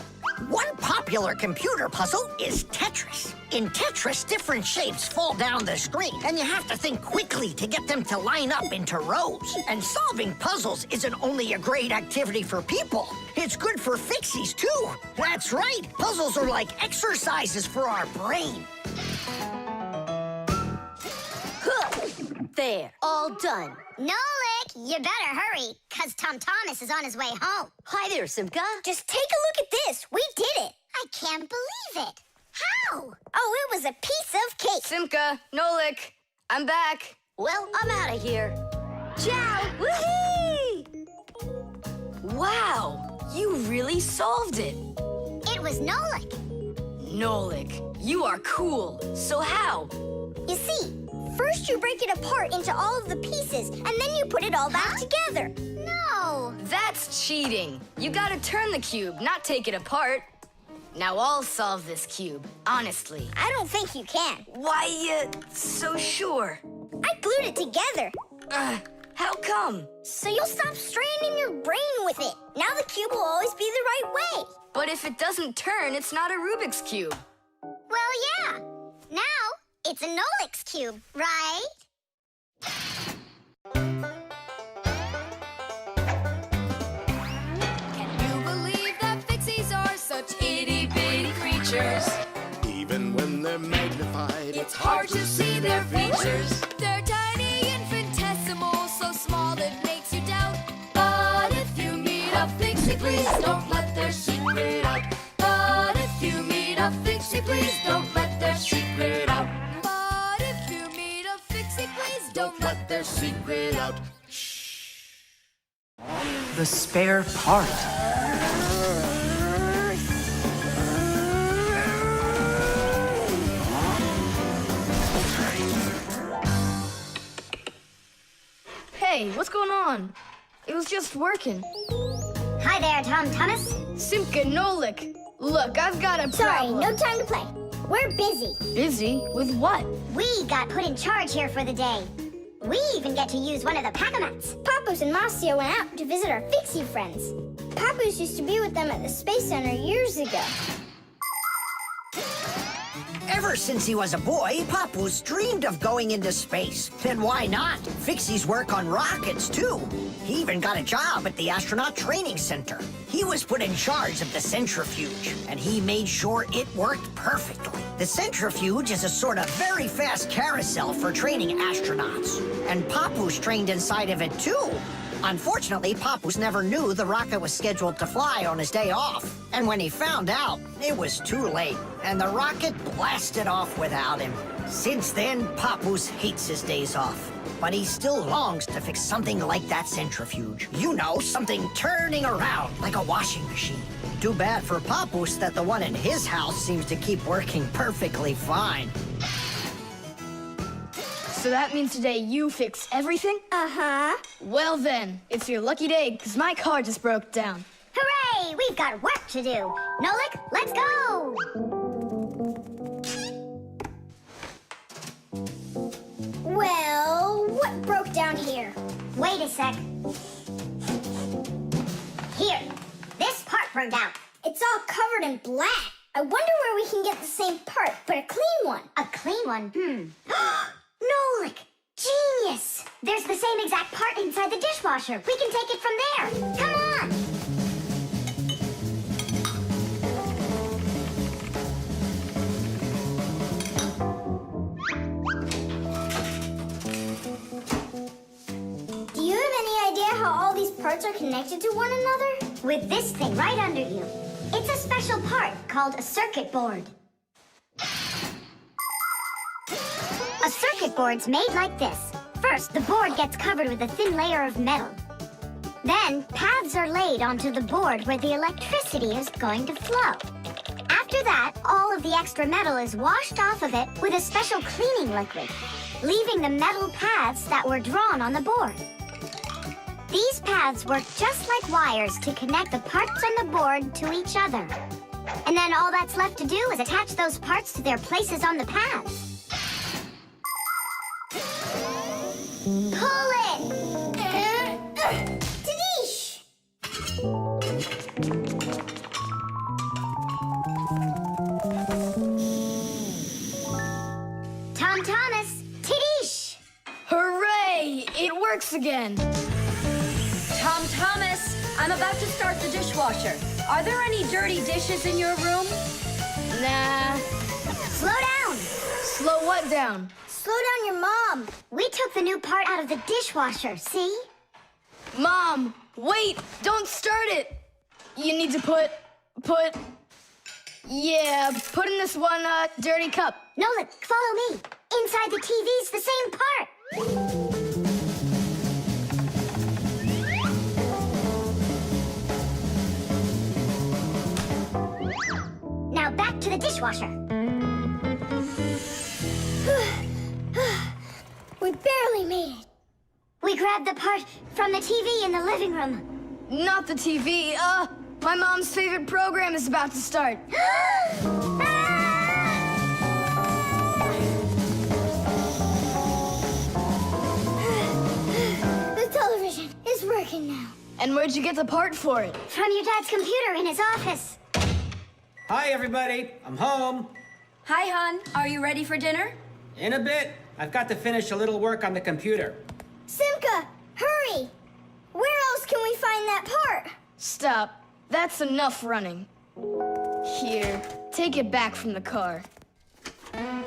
Speaker 3: One popular computer puzzle is Tetris. In Tetris, different shapes fall down the screen, and you have to think quickly to get them to line up into rows. And solving puzzles isn't only a great activity for people, it's good for Fixies, too. That's right, puzzles are like exercises for our brain.
Speaker 12: There, all done.
Speaker 5: Nolik, you better hurry, because Tom Thomas is on his way home.
Speaker 12: Hi there, Simka.
Speaker 10: Just take a look at this. We did it.
Speaker 5: I can't believe it. How?
Speaker 10: Oh, it was a piece of cake.
Speaker 7: Simka, Nolik, I'm back.
Speaker 12: Well, I'm out of here.
Speaker 11: Ciao! Woohoo! Wow, you really solved it.
Speaker 5: It was Nolik.
Speaker 7: Nolik, you are cool. So how?
Speaker 10: You see, first you break it apart into all of the pieces, and then you put it all back together.
Speaker 5: No.
Speaker 7: That's cheating. You gotta turn the cube, not take it apart. Now I'll solve this cube, honestly.
Speaker 10: I don't think you can.
Speaker 11: Why, so sure?
Speaker 10: I glued it together,
Speaker 11: How come?
Speaker 10: so you'll stop straining your brain with it. Now the cube will always be the right way.
Speaker 7: But if it doesn't turn, it's not a Rubik's Cube.
Speaker 5: Well, yeah. Now it's a Nolik's cube, right?
Speaker 1: Can you believe that Fixies are such itty-bitty creatures?
Speaker 2: Even when they're magnified,
Speaker 1: It's hard to see their features. They're tiny, infinitesimal, so small it makes you doubt. But if you meet a Fixie, please don't let their secret out. But if you meet a Fixie, please don't let their secret out. But if you meet a Fixie, please don't let their secret out.
Speaker 9: The spare part.
Speaker 7: Hey, what's going on? It was just working.
Speaker 5: Hi there, Tom Thomas.
Speaker 7: Simka, Nolik. Look, I've got a
Speaker 10: Sorry,
Speaker 7: problem.
Speaker 10: no time to play. We're busy.
Speaker 7: Busy? With what?
Speaker 5: We got put in charge here for the day. We even get to use one of the pack-a-mats.
Speaker 10: Papoose and Marcia went out to visit our Fixie friends. Papoose used to be with them at the Space Center years ago.
Speaker 3: Ever since he was a boy, Papoose dreamed of going into space. And why not? Fixies work on rockets, too. He even got a job at the Astronaut Training Center. He was put in charge of the centrifuge, and he made sure it worked perfectly. The centrifuge is a sort of very fast carousel for training astronauts. And Papoose trained inside of it, too. Unfortunately, Papoose never knew the rocket was scheduled to fly on his day off. And when he found out, it was too late, and the rocket blasted off without him. Since then, Papoose hates his days off. But he still longs to fix something like that centrifuge. You know, something turning around like a washing machine. Too bad for Papoose that the one in his house seems to keep working perfectly fine.
Speaker 7: So that means today you fix everything?
Speaker 10: Uh-huh.
Speaker 7: Well then, it's your lucky day, because my car just broke down.
Speaker 5: Hooray! We've got work to do. Nolik, let's go!
Speaker 10: Well, what broke down here?
Speaker 5: Wait a sec. Here, this part burned out.
Speaker 10: It's all covered in black. I wonder where we can get the same part, but a clean one.
Speaker 5: A clean one? Nolik! Genius! There's the same exact part inside the dishwasher. We can take it from there. Come on!
Speaker 10: Do you have any idea how all these parts are connected to one another?
Speaker 5: With this thing right under you. It's a special part called a circuit board. A circuit board's made like this. First, the board gets covered with a thin layer of metal. Then, paths are laid onto the board where the electricity is going to flow. After that, all of the extra metal is washed off of it with a special cleaning liquid, leaving the metal paths that were drawn on the board. These paths work just like wires to connect the parts on the board to each other. And then all that's left to do is attach those parts to their places on the paths. Pull it!
Speaker 10: Tadish!
Speaker 5: Tom Thomas, Tadish!
Speaker 7: Hooray! It works again!
Speaker 6: Tom Thomas, I'm about to start the dishwasher. Are there any dirty dishes in your room?
Speaker 7: Nah.
Speaker 5: Slow down!
Speaker 7: Slow what down?
Speaker 10: Slow down your mom.
Speaker 5: We took the new part out of the dishwasher, see?
Speaker 7: Mom, wait! Don't start it! You need to put in this one, dirty cup.
Speaker 5: Nolik, follow me. Inside the TV's the same part. Now back to the dishwasher.
Speaker 10: We barely made it.
Speaker 5: We grabbed the part from the TV in the living room.
Speaker 7: Not the TV, my mom's favorite program is about to start.
Speaker 10: The television is working now.
Speaker 7: And where'd you get the part for it?
Speaker 5: From your dad's computer in his office.
Speaker 9: Hi, everybody. I'm home.
Speaker 6: Hi, hon. Are you ready for dinner?
Speaker 9: In a bit. I've got to finish a little work on the computer.
Speaker 10: Simka, hurry! Where else can we find that part?
Speaker 7: Stop. That's enough running. Here, take it back from the car.
Speaker 10: And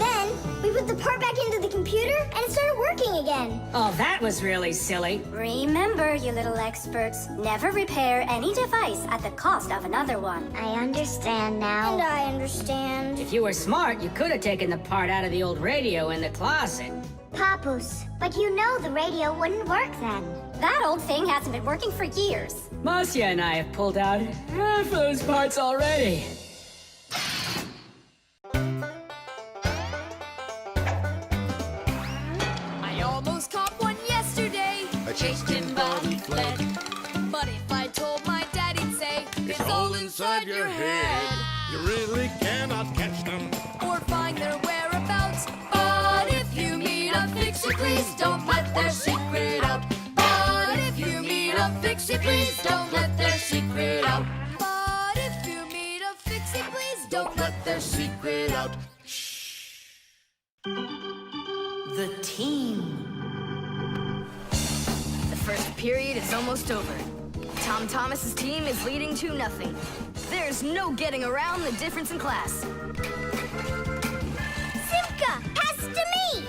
Speaker 10: then we put the part back into the computer and it started working again.
Speaker 12: Oh, that was really silly.
Speaker 8: Remember, you little experts, never repair any device at the cost of another one.
Speaker 5: I understand now.
Speaker 10: And I understand.
Speaker 12: If you were smart, you could have taken the part out of the old radio in the closet.
Speaker 5: Papoose, but you know the radio wouldn't work then.
Speaker 8: That old thing hasn't been working for years.
Speaker 12: Marcia and I have pulled out half those parts already.
Speaker 1: I almost caught one yesterday.
Speaker 2: I chased him, but he fled.
Speaker 1: But if I told my dad, he'd say,
Speaker 2: It's all inside your head. You really cannot catch them.
Speaker 1: Or find their whereabouts. But if you meet a Fixie, please don't let their secret out. But if you meet a Fixie, please don't let their secret out. But if you meet a Fixie, please don't let their secret out.
Speaker 12: The team.
Speaker 7: The first period is almost over. Tom Thomas's team is leading 2-0. There's no getting around the difference in class.
Speaker 10: Simka, pass to me!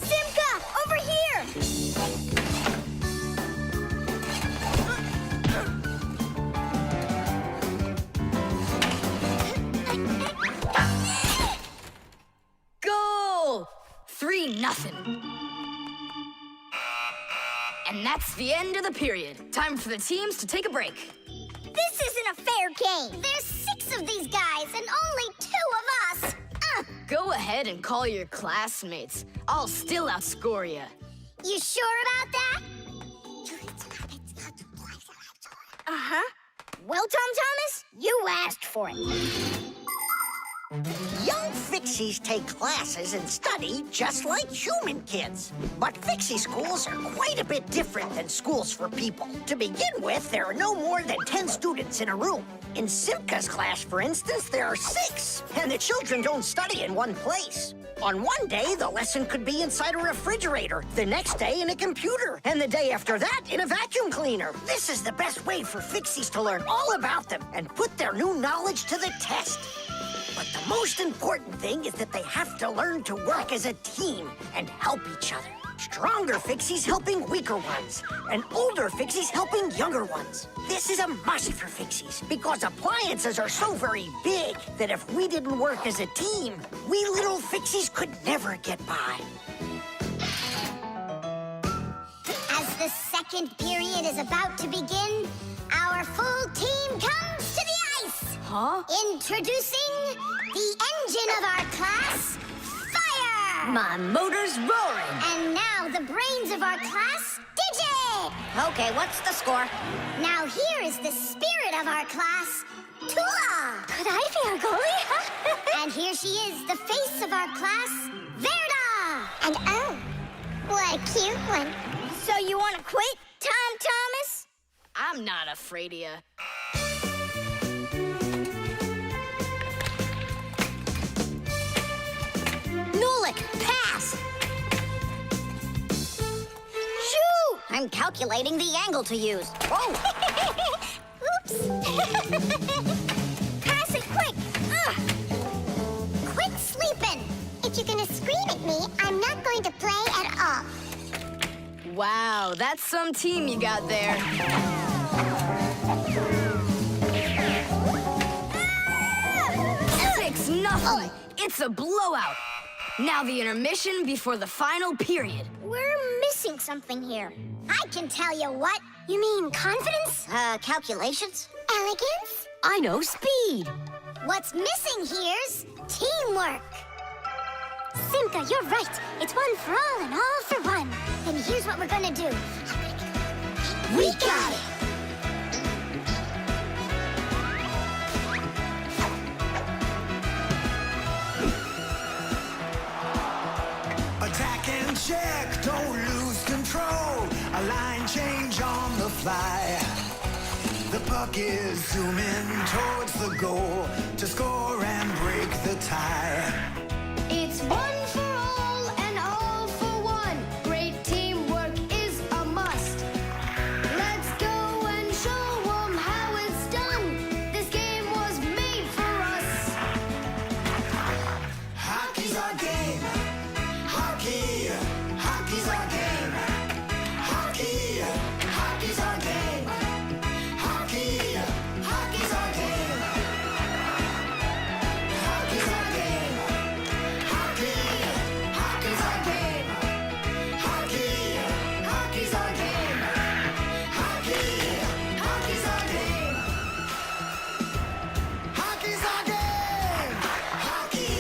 Speaker 10: Simka, over here!
Speaker 7: Goal! 3-0. And that's the end of the period. Time for the teams to take a break.
Speaker 10: This isn't a fair game. There's 6 of these guys and only 2 of us.
Speaker 7: Go ahead and call your classmates. I'll still outscore you.
Speaker 10: You sure about that? Uh-huh. Well, Tom Thomas, you asked for it.
Speaker 3: Young Fixies take classes and study just like human kids. But Fixie schools are quite a bit different than schools for people. To begin with, there are no more than 10 students in a room. In Simka's class, for instance, there are 6, and the children don't study in one place. On one day, the lesson could be inside a refrigerator, the next day in a computer, and the day after that in a vacuum cleaner. This is the best way for Fixies to learn all about them and put their new knowledge to the test. But the most important thing is that they have to learn to work as a team and help each other. Stronger Fixies helping weaker ones, and older Fixies helping younger ones. This is a must for Fixies, because appliances are so very big that if we didn't work as a team, we little Fixies could never get by.
Speaker 5: As the second period is about to begin, our full team comes to the ice.
Speaker 7: Huh?
Speaker 5: Introducing the engine of our class, Fire!
Speaker 12: My motor's roaring.
Speaker 5: And now the brains of our class, Digit!
Speaker 12: Okay, what's the score?
Speaker 5: Now here is the spirit of our class, Tula!
Speaker 10: Could I be our goalie?
Speaker 5: And here she is, the face of our class, Verda!
Speaker 10: And oh, what a cute one. So you want to quit, Tom Thomas?
Speaker 7: I'm not afraid of you.
Speaker 10: Nolik, pass! Shoot!
Speaker 12: I'm
Speaker 5: I'm calculating the angle to use. Oh! Oops! Pass it quick! Ugh. Quit sleeping! If you're gonna scream at me, I'm not going to play at all.
Speaker 7: Wow, that's some team you got there. Six nothing. It's a blowout. Now the intermission before the final period.
Speaker 10: We're missing something here.
Speaker 5: I can tell you what. You mean confidence?
Speaker 12: Calculations?
Speaker 5: Elegance?
Speaker 12: I know speed.
Speaker 5: What's missing here's teamwork.
Speaker 10: Simka, you're right. It's one for all and all for one.
Speaker 5: Then here's what we're gonna do.
Speaker 12: We got it.
Speaker 13: Attack and check, don't lose control. A line change on the fly. The puck is zooming towards the goal to score and break the tie.
Speaker 1: It's one for all and all for one. Great teamwork is a must. Let's go and show 'em how it's done. This game was made for us.
Speaker 13: Hockey's our game. Hockey, hockey's our game. Hockey, hockey's our game. Hockey, hockey's our game. Hockey's our game. Hockey, hockey's our game. Hockey, hockey's our game. Hockey, hockey's our game. Hockey's our game. Hockey,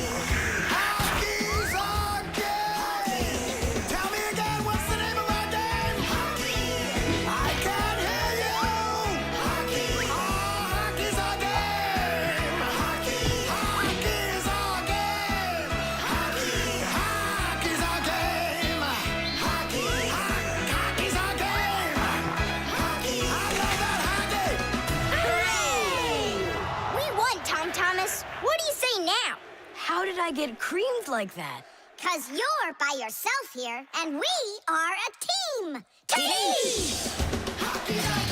Speaker 13: hockey's our game. Tell me again, what's the name of our game? Hockey. I can't hear you. Hockey. Oh, hockey's our game. Hockey. Hockey's our game. Hockey. Hockey's our game. Hockey. Hockey's our game. Hockey. I love that hockey.
Speaker 10: Hooray! We won, Tom Thomas. What do you say now?
Speaker 7: How did I get creamed like that?
Speaker 5: 'Cause you're by yourself here, and we are a team. Team!
Speaker 13: Hockey's our